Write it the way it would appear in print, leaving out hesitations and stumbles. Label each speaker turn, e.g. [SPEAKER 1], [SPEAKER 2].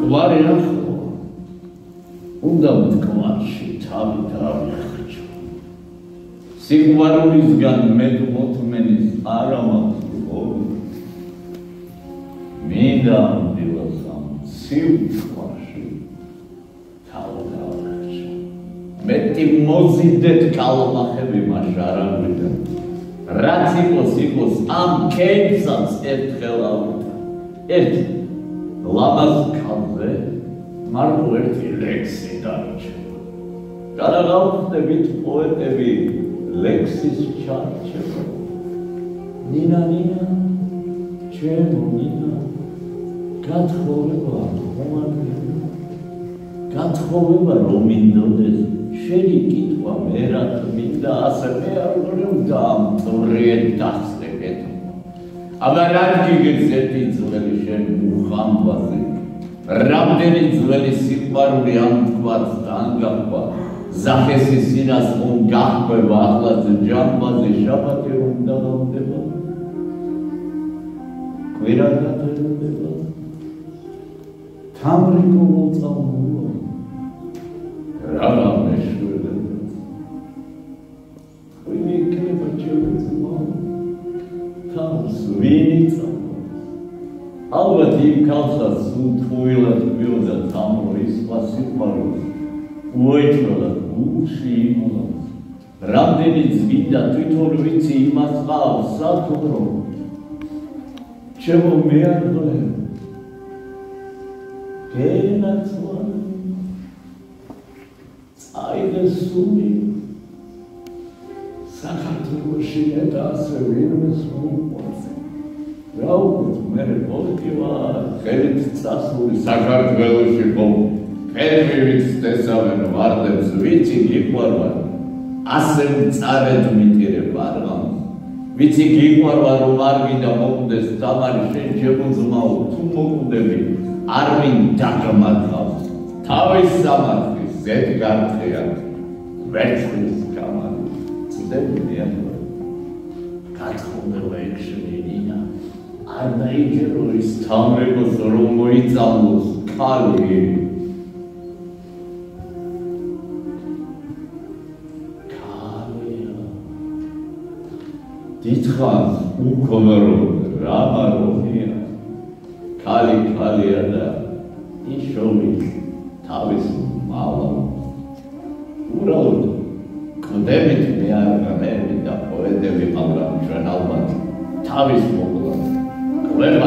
[SPEAKER 1] Კვარი ახლა უნდა მტკვარში თავი დაავიხრჩო. სიყვარულისგან მეტ მოთმენის არა მაქვს გული. მინდა ამდილას ამ ცივ ტყვარში თავი დაავიხრჩო. მეტი მოზიდეთ კალმახები მას არ აგვიდა. რაც იყოს ამ კენსაც ერთხელ ავიდა. ერთი ლამაზ ქალზე მარტო ერთი ლექსი დარჩება. გადაღავხდებით პოეტები ლექსის ჩარჩება. ნინა, ჩემო ნინა, გათხოვება ხომარდება. გათხოვება რომ მინდოდეს, შენი კითხვა მე რა მინდა ასე მე არ ვდა ამ წვრიეთ დასწრებით. აბა რა გიგეცეთი ძველი შენ მუხამბაზე რამდენი ძველი სიყვარული ამ თქვაც დაანგახვა ზახესის სინას რომ გახვევა ახლაზე ჯამბაზე შაბათი რომ დაგავდება კვირა გადადება თამრიკო მოწამულო რა მეშვედა ვინი იქნება ჩემო თავს ვინიც ალბათ იმ ქალსაც უთუილად მივიდა თამორის სიყვარულს უეჭვლა გულში იმოლოს რამდენი წმინდა თვითონ ვიცი იმას ყავს საქმრო ჩემო მე არ გონებ გენაცვა წაიღე სული საქართველოში და ასე ვინმეს მოუყვარზე რა უყურთ მე პოლიტიკა ხელით წასული საქართველოში ხომ ფერმერიც տեսავენ ვარდებს ვიცი გიყვარვა ასე მწარედ მიტირებ არღამ ვიცი გიყვარვა რომ არ გინდა მოკვდეს თამარი შენ შემოძმაო თუ მოკვდები არ მინდა გამარხავს თავის სამართლის ზედგართხია ვერცხლის გამარი წდებია გათხოვება ექშენი ნინა არ დაიჯერო ის თამრიკოს რომ მოიწამლოს ქალი დიდხანს უქომერო რა მარონია ქალია და იშოვით თავის მალა უბრალოდ კოდებით მე არ გამერი და პოეტები მაგრამ ჩვენ ალბათ თავის მოგლა ყვება